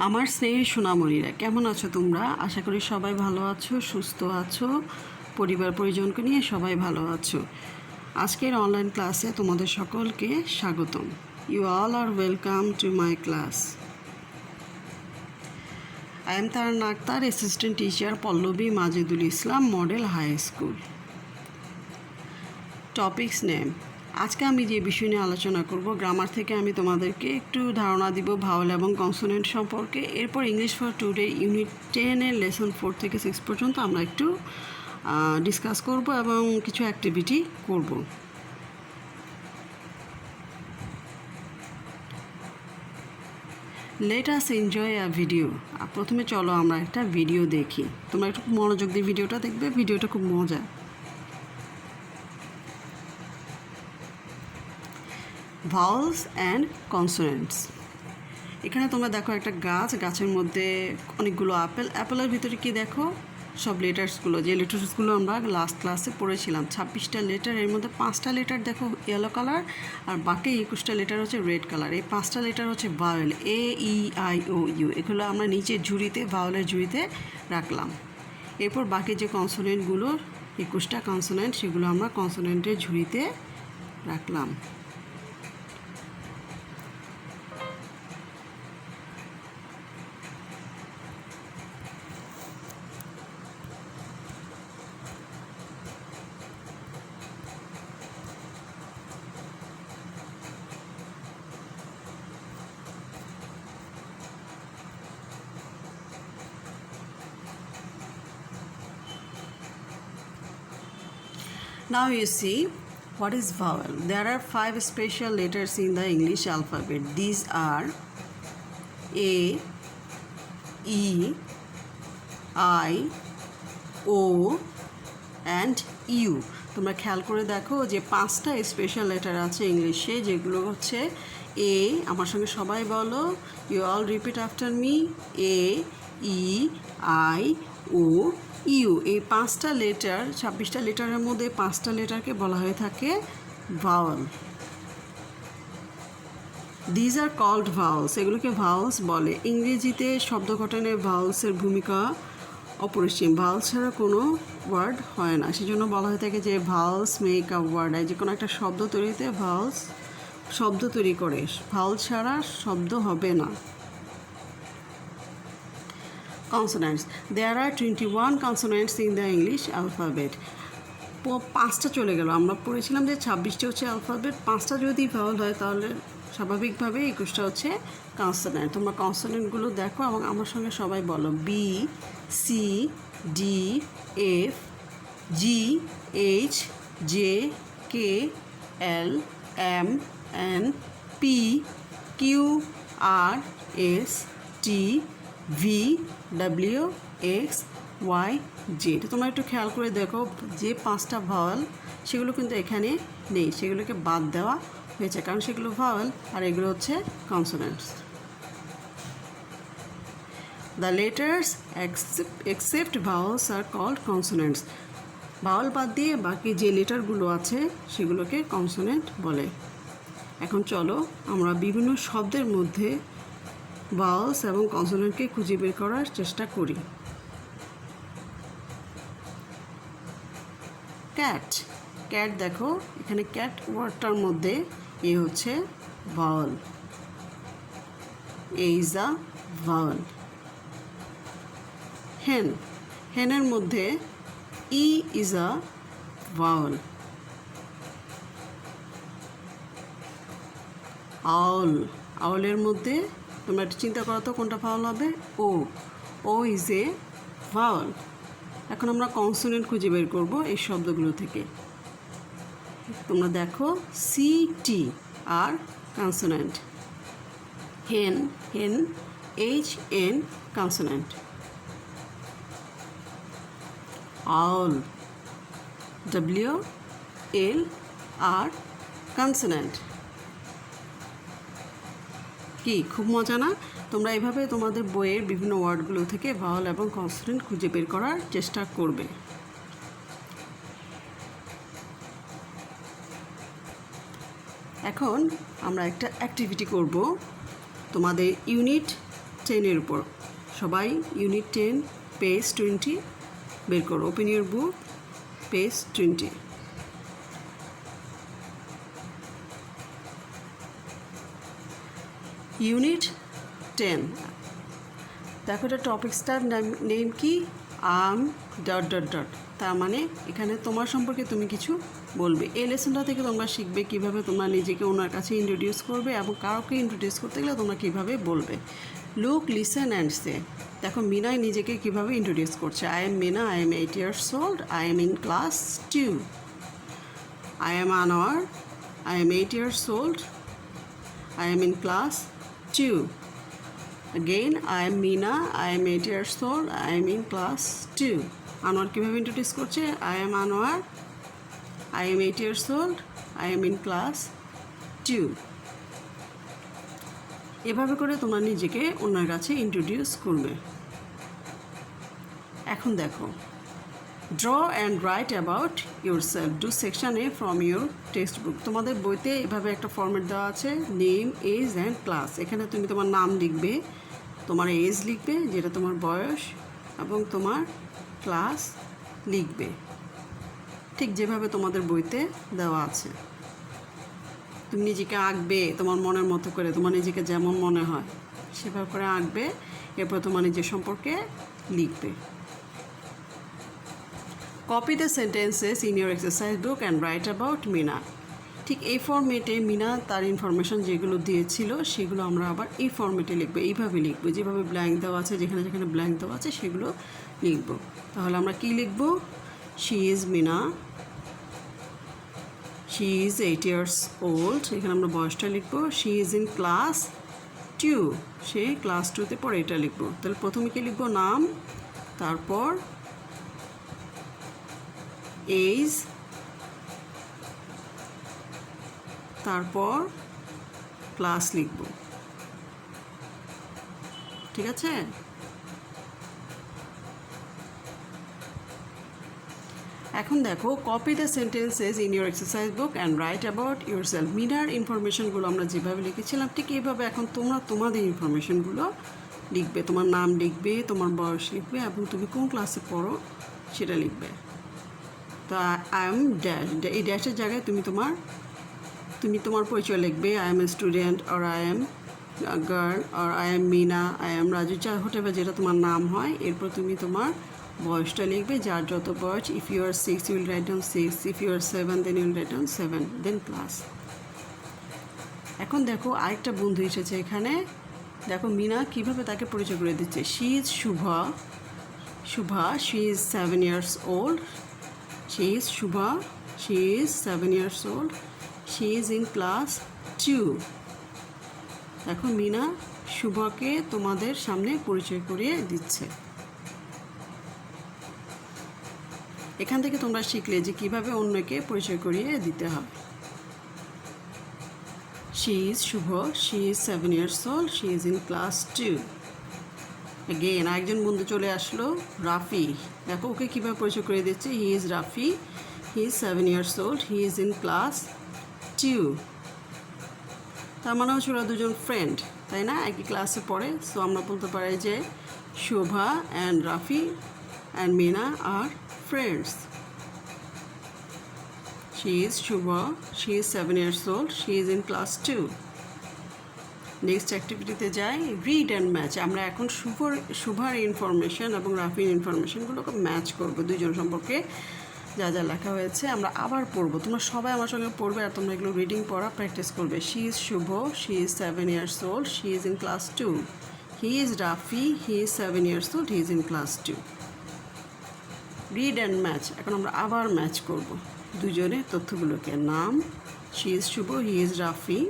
আমার স্নেহের সোনামণিরা, কেমন আছো তোমরা? আশা করি সবাই ভালো আছো, সুস্থ আছো, পরিবার পরিজনকে নিয়ে সবাই ভালো আছো। আজকের অনলাইন ক্লাসে তোমাদের সকলকে স্বাগতম। You all are welcome to my class. I am Taran Akhtar, assistant teacher, Pallabi Majedul Islam model high school. Topics name, আজকে আমি যে বিষয় নিয়ে আলোচনা করব, গ্রামার থেকে আমি তোমাদেরকে একটু ধারণা দিব ভাওয়েল এবং কনসোনেন্ট সম্পর্কে। এরপর ইংলিশ ফর টুডে ইউনিট 10-এর লেসন 4 থেকে 6 পর্যন্ত আমরা একটু ডিসকাস করব এবং কিছু অ্যাক্টিভিটি করব। লেট আস এনজয় আ ভিডিও। প্রথমে চলো আমরা একটা ভিডিও দেখি। তোমরা একটু মনোযোগ দিয়ে ভিডিওটা দেখবে, ভিডিওটা খুব মজা। Vowels and consonants. এখানে তোমরা দেখো একটা গাছের মধ্যে অনেকগুলো অ্যাপেলের ভিতরে কি দেখো, সব লেটার্সগুলো, যে লেটার্সগুলো আমরা লাস্ট ক্লাসে পড়েছিলাম। 26টা লেটার, এর মধ্যে 5টা লেটার দেখো ইয়েলো কালার, আর বাকি 21টা লেটার হচ্ছে রেড কালার। এই 5টা লেটার হচ্ছে ভাওয়েল, AEIOU। এগুলো আমরা নিচের ঝুড়িতে, ভাওয়েলের ঝুড়িতে রাখলাম। এরপর বাকি যে কনসোনেন্টগুলো, 21টা কনসোনেন্ট, সেগুলো আমরা কনসোনেন্টের ঝুড়িতে রাখলাম। Now you see what is vowel. There are 5 special letters in the English alphabet. These are A, E, I, O and U. তোমরা খেয়াল করে দেখো যে 5টা স্পেশাল লেটার আছে ইংলিশে, যেগুলো হচ্ছে এ। আমার সঙ্গে সবাই বলো, you all repeat after me. A, E, I, O, U. এই 5টা লেটার, 26টা লেটারের মধ্যে 5টা লেটারকে বলা হয়ে থাকে vowel. These are called vowels, এগুলোকে ভাওয়েলস বলে। ইংরেজিতে শব্দ গঠনে ভাওয়েলসের ভূমিকা অপরিসীম। ভাওয়েলস ছাড়া কোনো ওয়ার্ড হয় না, সেজন্য বলা হয়ে থাকে যে ভাওয়েলস মেক আ ওয়ার্ড। যে কোনো একটা শব্দ তৈরিতে ভাওয়েলস শব্দ তৈরি করে, ভাওয়েল ছাড়া শব্দ হবে না। Consonants. There are 21 consonants in the English alphabet. 5টা চলে গেল, আমরা পড়েছিলাম যে 26টা হচ্ছে অ্যালফাবেট, 5টা যদি ভাওয়েল হয় তাহলে স্বাভাবিকভাবে 21টা হচ্ছে কনসোনেন্ট। তোমরা কনসোনেন্টগুলো দেখো এবং আমার সঙ্গে সবাই বলো, B, C, D, F, G, H, J, K, L, M, N, P, Q, R, S, T, V, W, X, Y, Z. তোমরা একটু খেয়াল করে দেখো যে 5টা ভাওয়েল সেগুলো কিন্তু এখানে নেই, সেগুলোকে বাদ দেওয়া হয়েছে, কারণ সেগুলো ভাওয়েল আর এগুলো হচ্ছে consonants. The letters except vowels are called consonants. Vowel বাদ দিয়ে বাকি যে লেটারগুলো আছে সেগুলোকে কনসোনেন্ট বলে। এখন চলো আমরা বিভিন্ন শব্দের মধ্যে ভাওয়েলস এবং কনসোনেন্টকে খুঁজে বের করার চেষ্টা করি। ক্যাট, ক্যাট দেখো এখানে ক্যাট ওয়ার্ডটার মধ্যে এ হচ্ছে vowel, A is a vowel. হেন, হেনের মধ্যে ই ইজ আ ভাওয়েল। আউল, আউলের মধ্যে তোমরা একটু চিন্তা করো তো কোনটা ভাওয়েল হবে। ও, ও ইজ এ ভাওয়েল। এখন আমরা কনসোনেন্ট খুঁজে বের করব এই শব্দগুলো থেকে। তোমরা দেখো সি, টি আর কনসোনেন্ট। হেন, হেন, এইচ, এন কনসোনেন্ট। আউল, ডব্লিউ, এল, আর কনসোনেন্ট। কি খুব মজা না? তোমরা এভাবে তোমাদের বইয়ের বিভিন্ন ওয়ার্ডগুলো থেকে ভাওয়েল এবং কনসোনেন্ট খুঁজে বের করার চেষ্টা করবে। এখন আমরা একটা অ্যাক্টিভিটি করব। তোমাদের ইউনিট 10-এর উপর। সবাই ইউনিট 10 পেজ 20 বের করো। Open your book, page 20। Unit 10। দেখো এটা টপিক্সটার নেম কি? Dot dot dot. তার মানে এখানে তোমার সম্পর্কে তুমি কিছু বলবে। এই লেসনটা থেকে তোমরা শিখবে কীভাবে তোমরা নিজেকে ওনার কাছে ইন্ট্রোডিউস করবে এবং কাউকে ইন্ট্রোডিউস করতে গেলে তোমরা কীভাবে বলবে। Look, listen and say. দেখো মিনাই নিজেকে কীভাবে ইন্ট্রোডিউস করছে। I am Mina, I am 8 years old, I am in class 2। I am Anwar, I am 8 years old, I am in class 2। Again, I am Meena, I am 8 years old, I am in class 2. Anwar কীভাবে introduce করছে? I am Anwar, I am 8 years old, I am in class 2. এভাবে করে তোমরা নিজেকে ওনার কাছে introduce করবে। এখন দেখো, draw and write about your self, do section A from your text book. তোমাদের বইতে এভাবে একটা ফর্মেট দেওয়া আছে, নেম, এজ অ্যান্ড ক্লাস। এখানে তুমি তোমার নাম লিখবে, তোমার এজ লিখবে যেটা তোমার বয়স, এবং তোমার ক্লাস লিখবে ঠিক যেভাবে তোমাদের বইতে দেওয়া আছে। তুমি নিজেকে আঁকবে তোমার মনের মতো করে, তোমার নিজেকে যেমন মনে হয় সেভাবে করে আঁকবে। এরপর তোমার নিজের সম্পর্কে লিখবে। Copy the sentences in your exercise book and write about Mina. ঠিক এই ফর্মেটে মিনা তার ইনফরমেশন যেগুলো দিয়েছিল সেগুলো আমরা আবার এই ফর্মেটে লিখবো, এইভাবে লিখবো যেভাবে ব্ল্যাঙ্ক দেওয়া আছে, যেখানে যেখানে ব্ল্যাঙ্ক দেওয়া আছে সেগুলো লিখবো। তাহলে আমরা কি লিখবো? She is Meena, she is 8 years old, এখানে আমরা বয়সটা লিখবো। শি ইজ ইন ক্লাস 2, সে ক্লাস 2তে পড়ে, এটা লিখবো। তাহলে প্রথমে কি লিখবো? নাম, তারপর এজ, তারপর ক্লাস লিখব। ঠিক আছে? এখন দেখো, copy the sentences in your exercise book and write about your সেলফ। মিনার ইনফরমেশনগুলো আমরা যেভাবে লিখেছিলাম ঠিক এইভাবে এখন তোমরা তোমাদের ইনফরমেশনগুলো লিখবে। তোমার নাম লিখবে, তোমার বয়স লিখবে, এবং তুমি কোন ক্লাসে পড়ো সেটা লিখবে। তো আই এম ড্যাশ, এই ড্যাশের জায়গায় তুমি তোমার পরিচয় লিখবে। I am a student, or I am girl, or I am Mina, I am Raju, যা হোটে বা যেটা তোমার নাম হয়। এরপর তুমি তোমার বয়সটা লিখবে, যার যত বয়স। If you are 6 you will write down 6, if you are 7 then you will write down 7, then class. এখন দেখো আরেকটা বন্ধু এসেছে এখানে। দেখো মিনা কীভাবে তাকে পরিচয় করে দিচ্ছে। She is Shubha, she is 7 years old, she is Shubha, she is 7 years old, she is in class 2। দেখো মিনা শুভকে তোমাদের সামনে পরিচয় করিয়ে দিচ্ছে। এখান থেকে তোমরা শিখলে যে কীভাবে অন্যকে পরিচয় করিয়ে দিতে হবে। She is Shuvo, she is 7 years old, she is in class 2। Again আরেকজন বন্ধু চলে আসলো, রাফি। দেখো ওকে কীভাবে পরিচয় করে দিচ্ছে। হি is Rafi, he is 7 years old, he is in class 2। তার মানে হচ্ছে ওরা দুজন ফ্রেন্ড, তাই না? একই ক্লাসে পড়ে। সো আমরা বলতে পারি যে Shobha and Rafi and Meena are friends. She is Shubha, she is 7 years old, she is in class 2. Next অ্যাক্টিভিটিতে যাই, রিড অ্যান্ড ম্যাচ। আমরা এখন শুভার ইনফরমেশন এবং রাফির ইনফরমেশনগুলোকে ম্যাচ করবো। দুজন সম্পর্কে যা যা লেখা হয়েছে আমরা আবার পড়বো। তোমরা সবাই আমার সঙ্গে পড়বে আর তোমরা এগুলো রিডিং পড়া প্র্যাকটিস করবে। She is Shuvo, she is 7 years old, she is in class 2. He is Rafi, he is 7 years old, he is in class 2. Read and match. এখন আমরা আবার ম্যাচ করব দুজনের তথ্যগুলোকে। নাম, she is Shuvo, he is Rafi,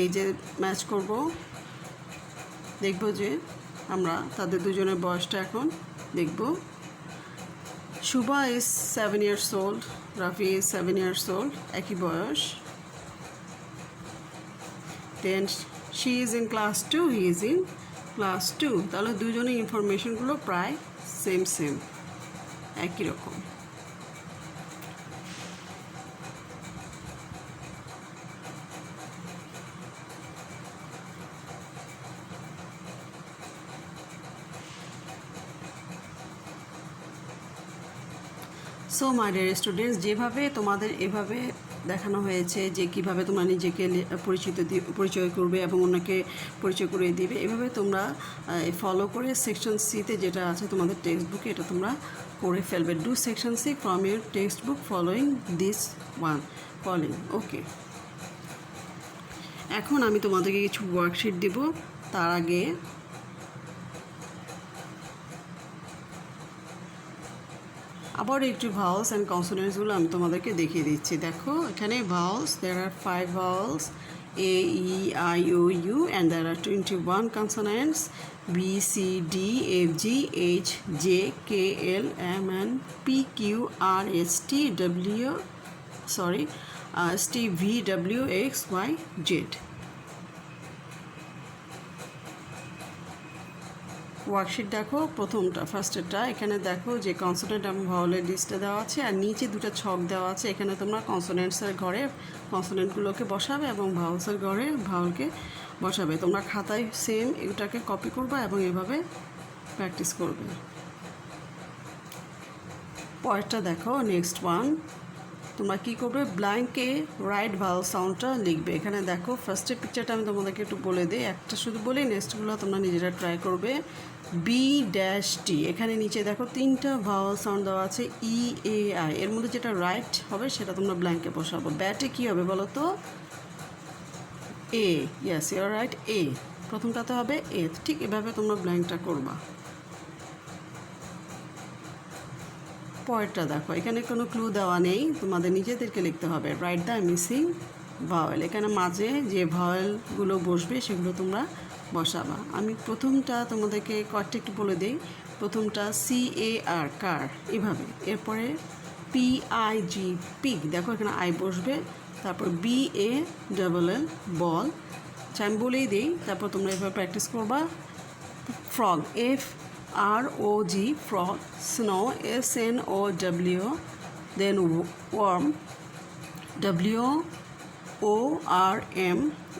এই যে ম্যাচ করব। দেখব যে আমরা তাদের দুজনের বয়সটা এখন দেখব। Shubha is 7 years old, Rafi is 7 years old, একই বয়স। Then she is in class 2, he is in class 2। তাহলে দুজনের ইনফরমেশনগুলো প্রায় সেম একই রকম। সো মাই ডিয়ার স্টুডেন্টস, যেভাবে তোমাদের এভাবে দেখানো হয়েছে যে কীভাবে তোমরা নিজেকে পরিচয় করবে এবং অন্যকে পরিচয় করে দিবে, এভাবে তোমরা ফলো করে সেকশন সিতে যেটা আছে তোমাদের টেক্সট বুকে এটা তোমরা করে ফেলবে। Do section C from your textbook following this one following. Okay, এখন আমি তোমাদেরকে কিছু ওয়ার্কশিট দেব। তার আগে আবার একটু ভাওয়ালস অ্যান্ড কনসোনেন্টসগুলো আমি তোমাদেরকে দেখিয়ে দিচ্ছি। দেখো এখানে ভাওয়ালস, দেয়ার আর 5 ভাওয়ালস A, E, I, O, U, and there are 21 consonants B, C, D, F, G, H, J, K, L, M, N, P, Q, R, S, T, V, W, X, Y, Z. Worksheet দেখো, প্রথমটা ফার্স্টেরটা, এখানে দেখো যে consonant এবং ভাওয়ালের লিস্টে দেওয়া আছে আর নিচে দুটো ছক দেওয়া আছে। এখানে তোমরা কনসোনেন্টসের ঘরে কনসোনেন্টগুলোকে বসাবে এবং ভাওয়ালসের ঘরে ভাওয়ালকে বসাবে। তোমরা খাতায় সেম এটাকে কপি করবে এবং এভাবে প্র্যাকটিস করবে। পরেরটা দেখো, নেক্সট ওয়ান, তোমরা কী করবে, ব্ল্যাঙ্কে রাইট ভাওয়াল সাউন্ডটা লিখবে। এখানে দেখো ফার্স্টের পিকচারটা আমি তোমাদেরকে একটু বলে দিই, একটা শুধু বলি, নেক্সটগুলো তোমরা নিজেরা ট্রাই করবে। B-T, এখানে নিচে দেখো 3টা ভাওয়াল সাউন্ড দেওয়া আছে E-A-I, এর মধ্যে যেটা রাইট হবে সেটা তোমরা ব্ল্যাঙ্কে বসাবো। ব্যাটে কী হবে বলো তো, A, yes you are right, A, প্রথমটাতে হবে A। ঠিক এভাবে তোমরা ব্ল্যাঙ্কটা করবা। পরেরটা দেখো, এখানে কোনো ক্লু দেওয়া নেই, তোমাদের নিজেদেরকে লিখতে হবে। রাইট দ্য মিসিং ভাওয়েল, এখানে মাঝে যে ভাওয়েলগুলো বসবে সেগুলো তোমরা বসাবা। আমি প্রথমটা তোমাদেরকে কয়েকটা একটু বলে দিই। প্রথমটা C-A-R, কার, এভাবে। এরপরে P-I-G, পিগ, দেখো এখানে আই বসবে। তারপর B-A-L-L, বল, আমি বলেই দিই, তারপর তোমরা এভাবে প্র্যাকটিস করবা। Frog, F-R-O-G, frog, snow, S-N-O-W, then worm, W-O-R-M,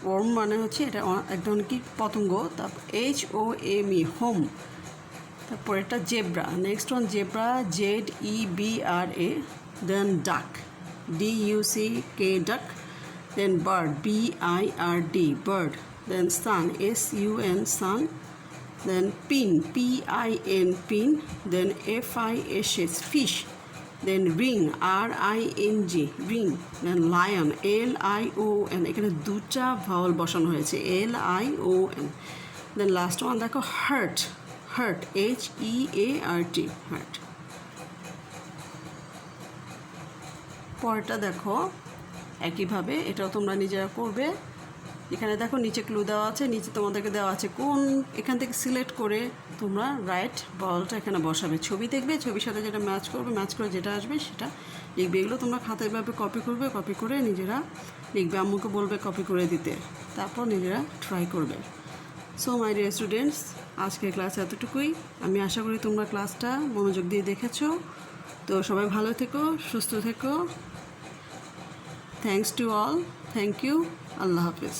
worm মানে হচ্ছে এটা এক ধরনের কি পতঙ্গ। তারপর H-O-M-E, হোম। তারপর এটা zebra, next one zebra, Z-E-B-R-A, দেন ডাক, D-U-C-K, ডাক, দেন বার্ড, B-I-R-D, বার্ড, দেন সান, S-U-N, সান, then pin, P-I-N, pin, then F-I-S-H, fish, then ring, R-I-N-G, ring, then lion, L-I-O-N, এখানে দুটা ভাওয়াল বসানো হয়েছে, L-I-O-N, then last one দেখো hurt, hurt, H-E-A-R-T, hurt। পরেরটা দেখো একইভাবে, এটাও তোমরা নিজেরা করবে। এখানে দেখো নিচে ক্লু দেওয়া আছে, নিচে তোমাদেরকে দেওয়া আছে কোন, এখান থেকে সিলেক্ট করে তোমরা রাইট বলটা এখানে বসাবে। ছবি দেখবে, ছবির সাথে যেটা ম্যাচ করবে, ম্যাচ করে যেটা আসবে সেটা লিখবে। এগুলো তোমরা খাতায় এভাবে কপি করবে, কপি করে নিজেরা লিখবে, আম্মুকে বলবে কপি করে দিতে, তারপর নিজেরা ট্রাই করবে। সো মাই ডিয়ার স্টুডেন্টস, আজকের ক্লাস এতটুকুই। আমি আশা করি তোমরা ক্লাসটা মনোযোগ দিয়ে দেখেছো। তো সবাই ভালো থেকো, সুস্থ থেকো। Thanks to all, thank you, আল্লাহ হাফিজ।